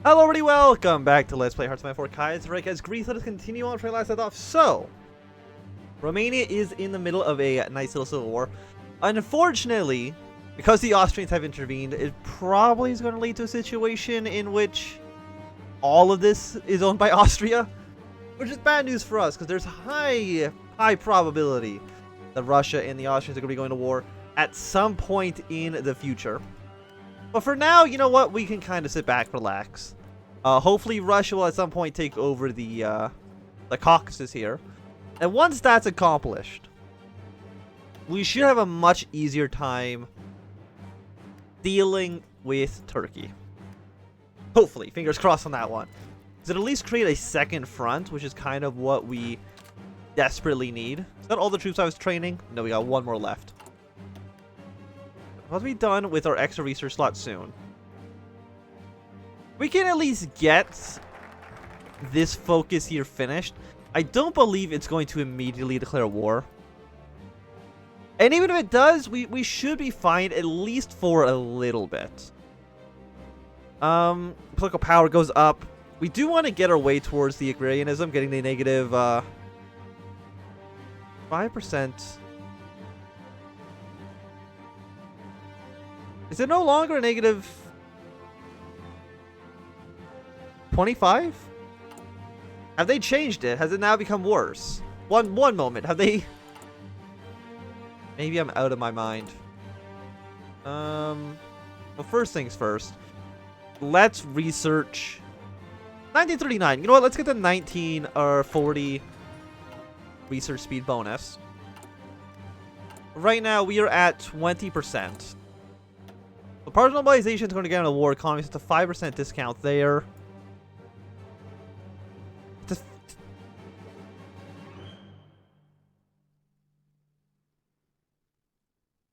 Hello everybody, welcome back to Let's Play Hearthstone 4 Kaiserreich as Greece. Let us continue on from last left off. So, Romania is in the middle of a nice little civil war. Unfortunately, because the Austrians have intervened, it probably is going to lead to a situation in which all of this is owned by Austria, which is bad news for us because there's high probability that Russia and the Austrians are going to be going to war at some point in the future. But for now, you know what? We can kind of sit back, relax. Hopefully, Russia will at some point take over the Caucasus here. And once that's accomplished, we should have a much easier time dealing with Turkey. Hopefully, fingers crossed on that one. Because it'll at least create a second front, which is kind of what we desperately need. Is that all the troops I was training? No, we got one more left. We'll be done with our extra research slot soon. We can at least get this focus here finished. I don't believe it's going to immediately declare war. And even if it does, we should be fine at least for a little bit. Political power goes up. We do want to get our way towards the agrarianism, getting the negative 5%. Is it no longer a negative 25? Have they changed it? Has it now become worse? One moment. Have they? Maybe I'm out of my mind. Well, first things first. Let's research 1939. You know what? Let's get the 19 or 40 research speed bonus. Right now we are at 20%. The partial mobilization is going to get on the war economy, so it's a 5% discount there.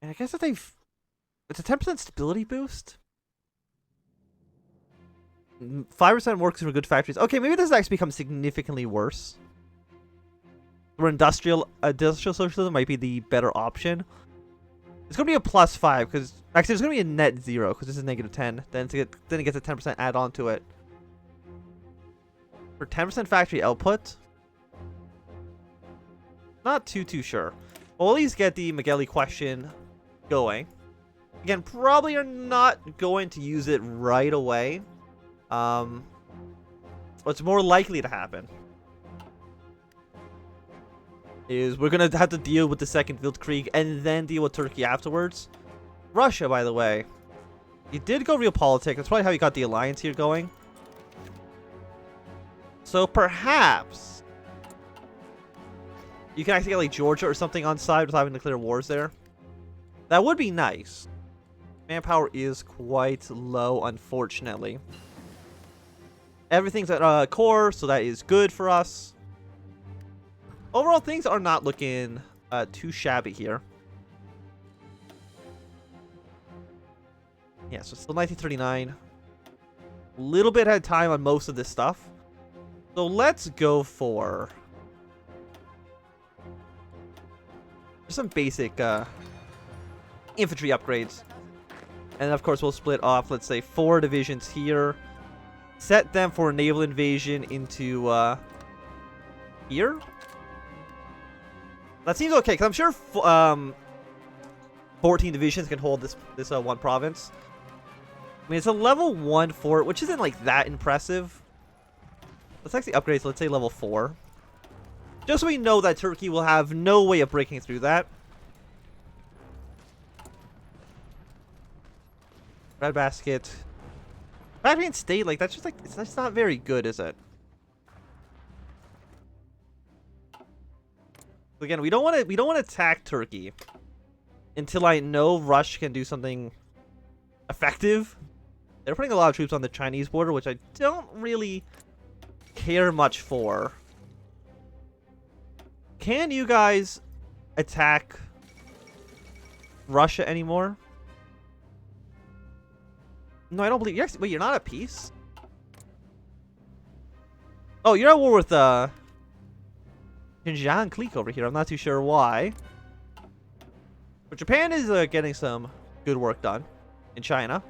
And I guess that it's a 10% stability boost. 5% works for good factories. Okay, maybe this actually becomes significantly worse. Where industrial socialism might be the better option. It's going to be a +5 because actually it's going to be a net 0 because this is -10. Then it gets a 10% add on to it. For 10% factory output, not too sure. We'll at least get the Megali question going. Again, probably are not going to use it right away. What's more likely to happen is we're going to have to deal with the second Weltkrieg and then deal with Turkey afterwards. Russia, by the way, he did go Realpolitik. That's probably how he got the alliance here going. So perhaps you can actually get like Georgia or something on side without having to declare wars there. That would be nice. Manpower is quite low, unfortunately. Everything's at core, so that is good for us. Overall, things are not looking too shabby here. Yeah, so still 1939. A little bit ahead of time on most of this stuff. So let's go for some basic infantry upgrades. And of course, we'll split off, let's say, 4 divisions here. Set them for a naval invasion into here. That seems okay, because I'm sure 14 divisions can hold this one province. I mean, it's a level 1 fort, which isn't like that impressive. Let's actually upgrade, so let's say level 4. Just so we know that Turkey will have no way of breaking through that. Red basket. Factory and state, like that's just not very good, is it? Again, we don't want to attack Turkey until I know Russia can do something effective. They're putting a lot of troops on the Chinese border, which I don't really care much for. Can you guys attack Russia anymore? No, I don't believe. Wait, you're not at peace? Oh, you're at war with Xinjiang clique over here. I'm not too sure why. But Japan is getting some good work done in China.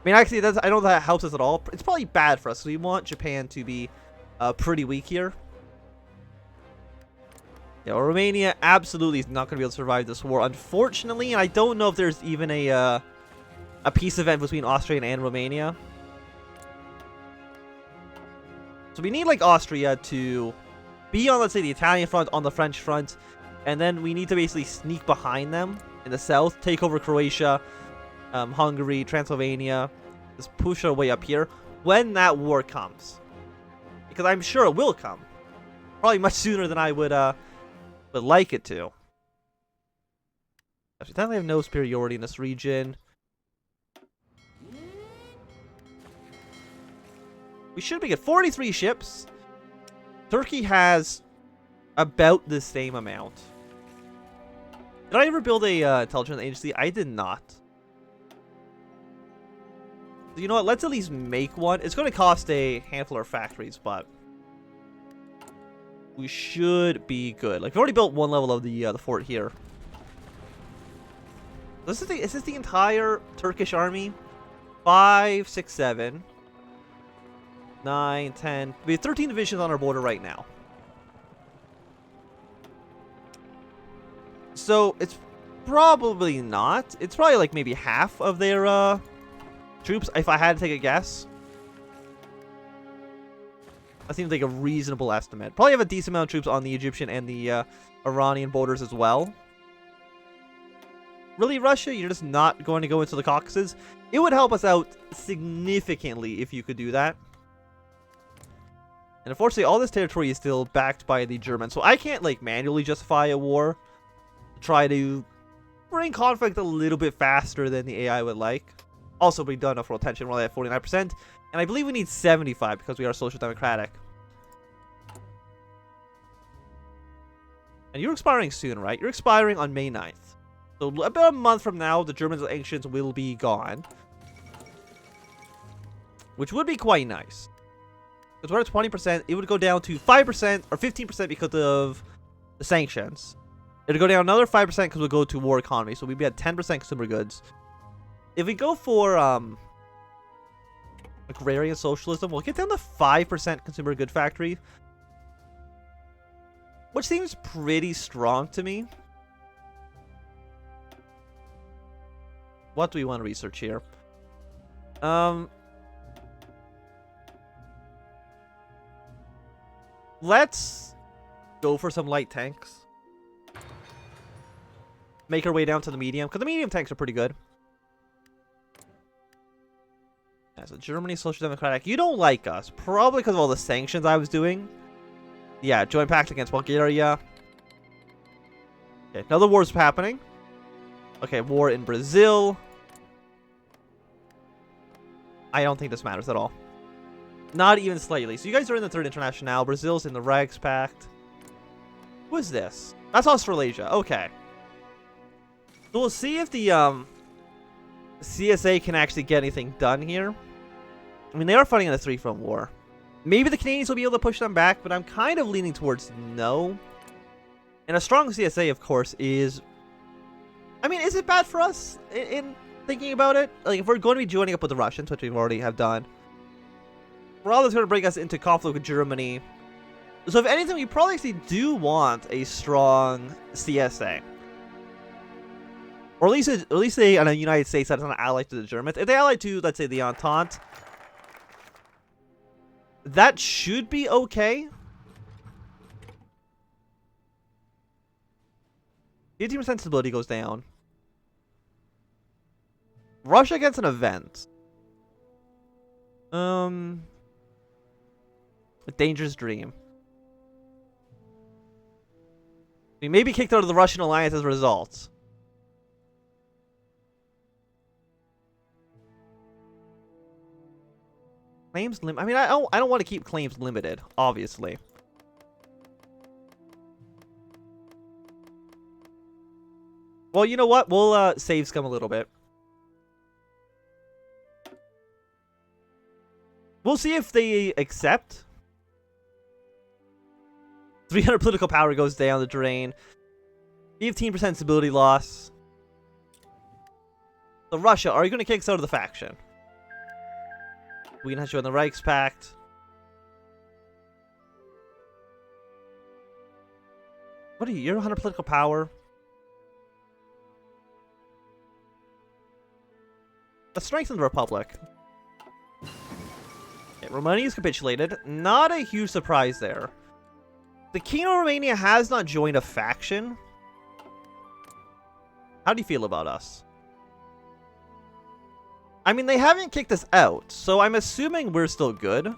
I mean, actually, I don't know that helps us at all. It's probably bad for us. So we want Japan to be pretty weak here. Yeah, well, Romania absolutely is not going to be able to survive this war, unfortunately. And I don't know if there's even a peace event between Austria and Romania. So we need, like, Austria to be on, let's say, the Italian front, on the French front. And then we need to basically sneak behind them in the south, take over Croatia, Hungary, Transylvania. Just push our way up here when that war comes. Because I'm sure it will come. Probably much sooner than I would like it to. Actually, definitely have no superiority in this region. We should be at 43 ships. Turkey has about the same amount. Did I ever build a intelligence agency? I did not. So you know what? Let's at least make one. It's going to cost a handful of factories, but we should be good. Like, we've already built one level of the fort here. Is this the entire Turkish army? 5, 6, 7, 9, 10. We have 13 divisions on our border right now. So it's probably not. It's probably like maybe half of their troops, if I had to take a guess. That seems like a reasonable estimate. Probably have a decent amount of troops on the Egyptian and the Iranian borders as well. Really, Russia? You're just not going to go into the Caucasus? It would help us out significantly if you could do that. And unfortunately, all this territory is still backed by the Germans. So I can't, like, manually justify a war. Try to bring conflict a little bit faster than the AI would like. Also, we've done enough retention. We're only at 49%. And I believe we need 75 because we are social democratic. And you're expiring soon, right? You're expiring on May 9th. So about a month from now, the German sanctions will be gone. Which would be quite nice. Because we're at 20%. It would go down to 5% or 15% because of the sanctions. It would go down another 5% because we'll go to war economy. So we'd be at 10% consumer goods. If we go for agrarian socialism, we'll get down to 5% consumer good factory. Which seems pretty strong to me. What do we want to research here? Let's go for some light tanks. Make our way down to the medium, because the medium tanks are pretty good. Yeah, so Germany, Social Democratic. You don't like us. Probably because of all the sanctions I was doing. Yeah, joint pact against Bulgaria. Okay, another war's happening. Okay, war in Brazil. I don't think this matters at all. Not even slightly. So you guys are in the Third International. Brazil's in the Rags Pact. Who is this? That's Australasia. Okay. So we'll see if the CSA can actually get anything done here. I mean, they are fighting in a 3-front war. Maybe the Canadians will be able to push them back, but I'm kind of leaning towards no. And a strong CSA, of course, is... I mean, is it bad for us in thinking about it? Like, if we're going to be joining up with the Russians, which we already have done, we're always going to bring us into conflict with Germany. So if anything, we probably actually do want a strong CSA. Or at least they in the United States that's not allied to the Germans. If they allied to, let's say, the Entente, that should be okay. 15% stability goes down. Russia gets an event. A dangerous dream. We may be kicked out of the Russian alliance as a result. Claims limit. I mean, I don't want to keep claims limited, obviously. Well, you know what? We'll save scum a little bit. We'll see if they accept. 300 political power goes down the drain. 15% stability loss. So Russia, are you going to kick us out of the faction? Sweden has joined the Reichspact. What are you? You're 100 political power. Let's strengthen the Republic. Okay, Romania's capitulated. Not a huge surprise there. The King of Romania has not joined a faction. How do you feel about us? I mean, they haven't kicked us out, so I'm assuming we're still good.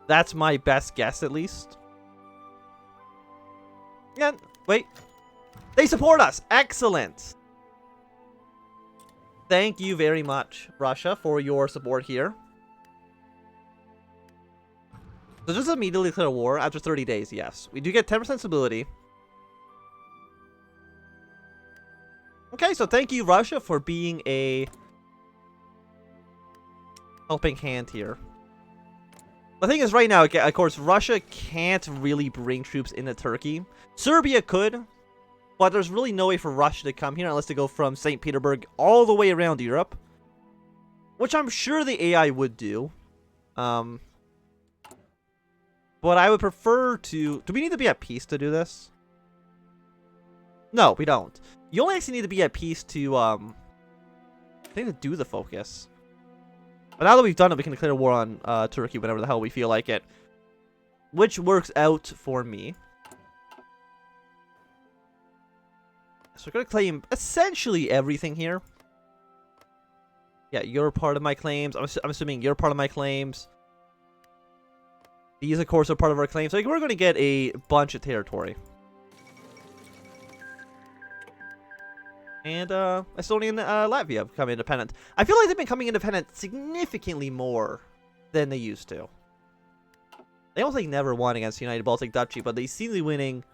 That's my best guess, at least. Yeah, wait. They support us! Excellent! Thank you very much, Russia, for your support here. So just immediately declare war after 30 days, yes. We do get 10% stability. Okay, so thank you, Russia, for being a helping hand here. The thing is, right now, of course, Russia can't really bring troops into Turkey. Serbia could, but there's really no way for Russia to come here unless they go from St. Petersburg all the way around Europe. Which I'm sure the AI would do. But I would prefer to... Do we need to be at peace to do this? No, we don't. You only actually need to be at peace to, I think to do the focus. But now that we've done it, we can declare war on Turkey whenever the hell we feel like it. Which works out for me. So we're going to claim essentially everything here. Yeah, you're part of my claims. I'm assuming you're part of my claims. These, of course, are part of our claims. So we're going to get a bunch of territory. And Estonia and Latvia have become independent. I feel like they've been becoming independent significantly more than they used to. They almost like never won against the United Baltic Duchy, but they seem to be winning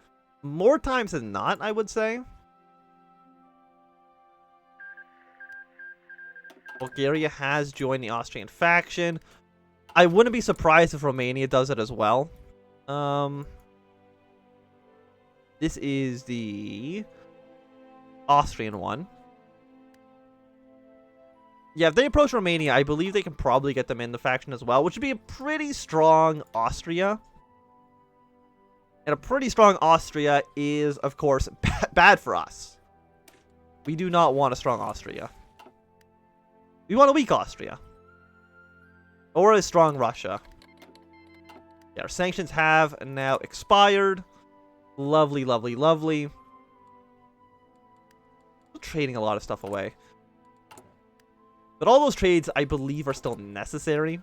more times than not, I would say. Bulgaria has joined the Austrian faction. I wouldn't be surprised if Romania does it as well. This is the Austrian one. Yeah, if they approach Romania, I believe they can probably get them in the faction as well, which would be a pretty strong Austria. And a pretty strong Austria is, of course, bad for us. We do not want a strong Austria. We want a weak Austria. Or a strong Russia. Yeah, our sanctions have now expired. Lovely, lovely, lovely. We're trading a lot of stuff away. But all those trades, I believe, are still necessary.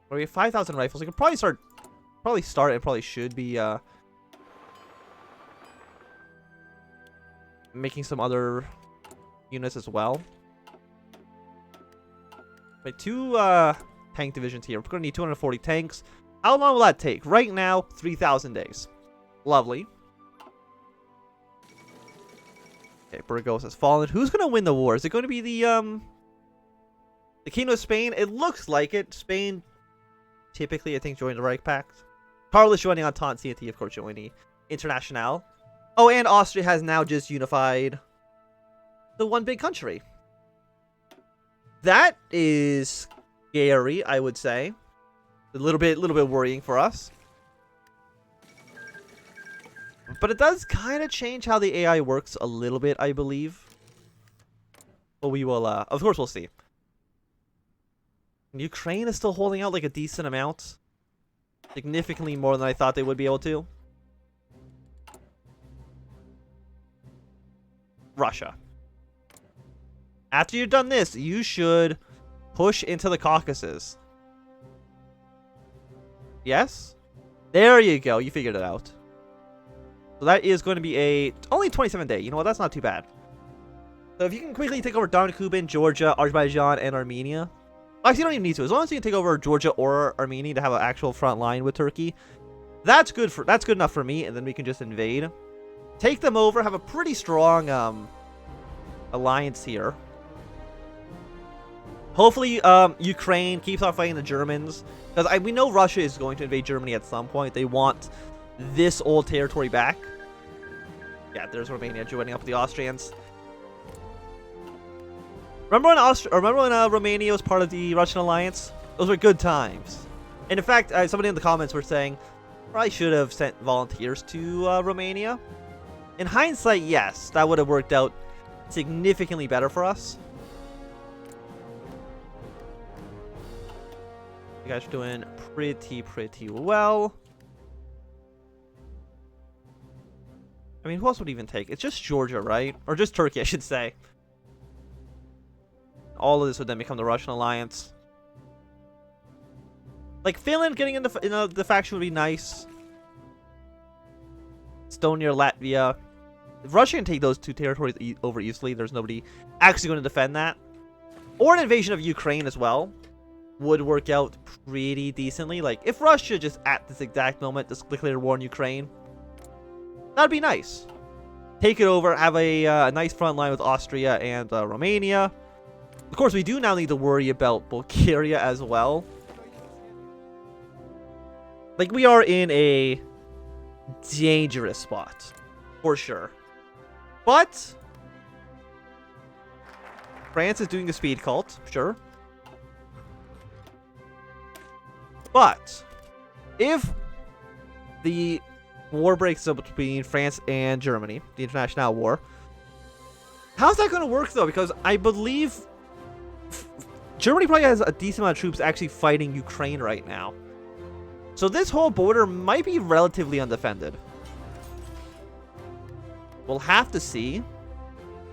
We have 5,000 rifles. We could probably start and probably should be making some other units as well. Wait, 2 tank divisions here. We're going to need 240 tanks. How long will that take? Right now, 3,000 days. Lovely. Okay, Burgos has fallen. Who's going to win the war? Is it going to be the Kingdom of Spain? It looks like it. Spain typically, I think, joined the Reich Pact. Carlos joining Entente, CNT, of course, joining Internationale. Oh, and Austria has now just unified the one big country. That is scary, I would say. A little bit worrying for us. But it does kind of change how the AI works a little bit, I believe. But we will, of course, we'll see. Ukraine is still holding out like a decent amount. Significantly more than I thought they would be able to. Russia. After you've done this, you should push into the Caucasus. Yes? There you go. You figured it out. So that is going to be only 27 day. You know what? That's not too bad. So if you can quickly take over Donkuban, Georgia, Azerbaijan, and Armenia. Actually, you don't even need to. As long as you can take over Georgia or Armenia to have an actual front line with Turkey, that's good enough for me. And then we can just invade, take them over, have a pretty strong alliance here. Hopefully, Ukraine keeps on fighting the Germans, because we know Russia is going to invade Germany at some point. They want this old territory back. Yeah, there's Romania joining up with the Austrians. Remember when Romania was part of the Russian alliance? Those were good times. And in fact, somebody in the comments were saying, probably should have sent volunteers to Romania. In hindsight, yes, that would have worked out significantly better for us. You guys are doing pretty well. I mean, who else would even take? It's just Georgia, right? Or just Turkey, I should say. All of this would then become the Russian alliance. Like, Finland getting in the faction would be nice. Estonia, Latvia. If Russia can take those two territories over easily, there's nobody actually going to defend that. Or an invasion of Ukraine as well would work out pretty decently. Like, if Russia just at this exact moment just declared war on Ukraine, that'd be nice. Take it over, have a nice front line with Austria and Romania. Of course, we do now need to worry about Bulgaria as well. Like, we are in a dangerous spot, for sure. But France is doing the speed cult, sure. But if the war breaks up between France and Germany, the international war, how's that going to work though? Because I believe Germany probably has a decent amount of troops actually fighting Ukraine right now. So this whole border might be relatively undefended. We'll have to see.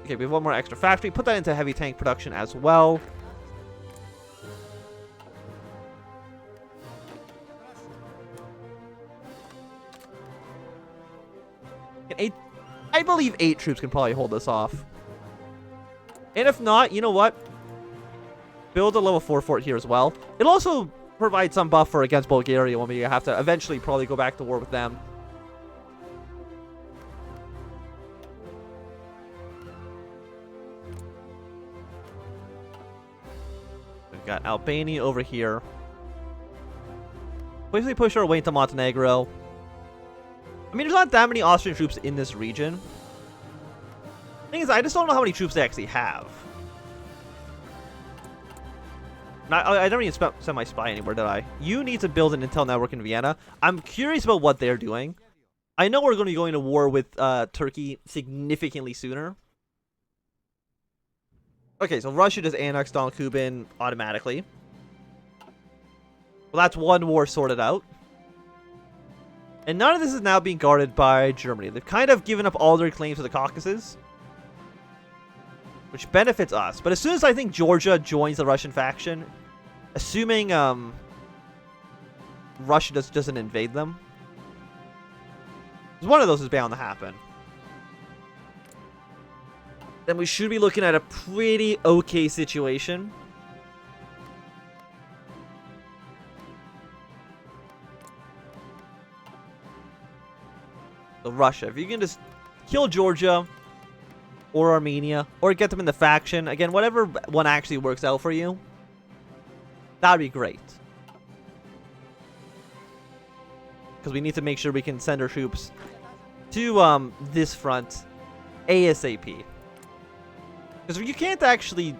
Okay, we have one more extra factory. Put that into heavy tank production as well. I believe 8 troops can probably hold this off. And if not, you know what? Build a level 4 fort here as well. It'll also provide some buffer against Bulgaria when we have to eventually probably go back to war with them. We've got Albania over here. Basically push our way into Montenegro. I mean, there's not that many Austrian troops in this region. The thing is, I just don't know how many troops they actually have. I never even sent my spy anywhere, did I? You need to build an intel network in Vienna. I'm curious about what they're doing. I know we're going to be going to war with Turkey significantly sooner. Okay, so Russia just annexed Don Kubin automatically. Well, that's one war sorted out. And none of this is now being guarded by Germany. They've kind of given up all their claims to the Caucasus, which benefits us. But as soon as I think Georgia joins the Russian faction, assuming Russia doesn't invade them, because one of those is bound to happen, then we should be looking at a pretty okay situation. So Russia, if you can just kill Georgia or Armenia or get them in the faction, again, whatever one actually works out for you, that'd be great. Because we need to make sure we can send our troops to this front ASAP. Because you can't actually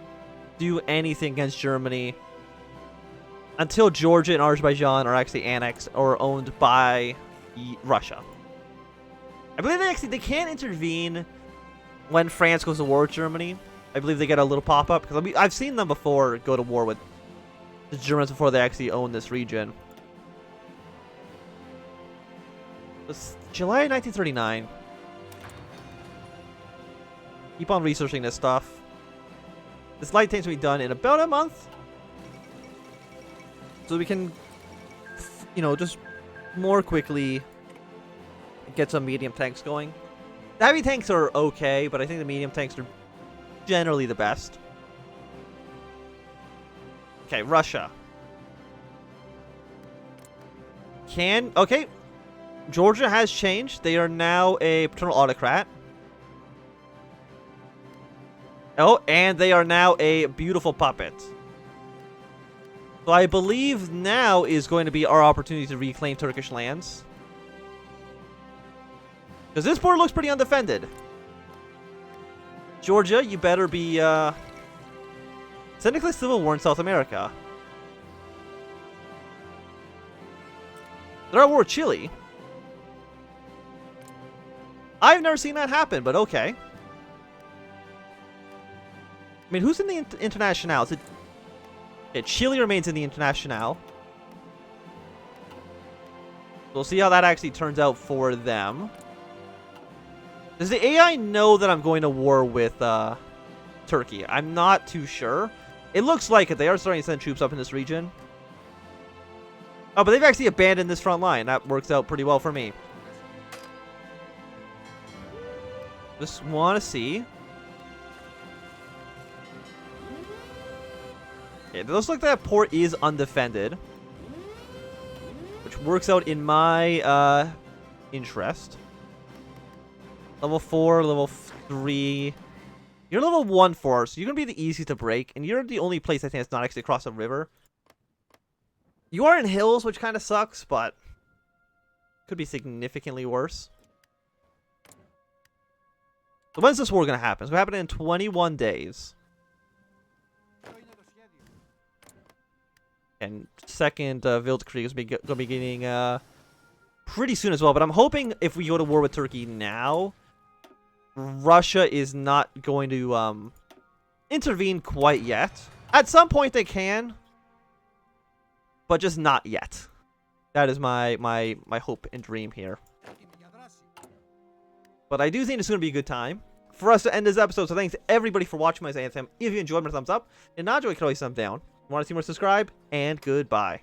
do anything against Germany until Georgia and Azerbaijan are actually annexed or owned by Russia. I believe they can't intervene when France goes to war with Germany. I believe they get a little pop-up. Because I've seen them before go to war with the Germans before they actually own this region. It was July 1939. Keep on researching this stuff. This light tank's will be done in about a month. So we can, you know, just more quickly get some medium tanks going. The heavy tanks are okay, but I think the medium tanks are generally the best. Okay, Russia. Okay. Georgia has changed. They are now a paternal autocrat. Oh, and they are now a beautiful puppet. So I believe now is going to be our opportunity to reclaim Turkish lands. Because this border looks pretty undefended. Georgia, you better be technically civil war in South America. They're at war with Chile. I've never seen that happen, but okay. I mean, who's in the International? Is it... Yeah, Chile remains in the International. We'll see how that actually turns out for them. Does the AI know that I'm going to war with Turkey? I'm not too sure. It looks like it. They are starting to send troops up in this region. Oh, but they've actually abandoned this front line. That works out pretty well for me. Just want to see. Okay, it looks like that port is undefended, which works out in my interest. Level 4, level 3. You're level 1 4, so you're going to be the easiest to break, and you're the only place I think that's not actually across a river. You are in hills, which kind of sucks, but could be significantly worse. So when's this war going to happen? It's going to happen in 21 days. And second Weltkrieg is going to be getting pretty soon as well. But I'm hoping if we go to war with Turkey now, Russia is not going to intervene quite yet. At some point they can, but just not yet. That is my hope and dream here. But I do think it's going to be a good time for us to end this episode. So thanks to everybody for watching my Anthem. If you enjoyed, my thumbs up. And not enjoy, you can always thumbs down. Want to see more, subscribe, and goodbye.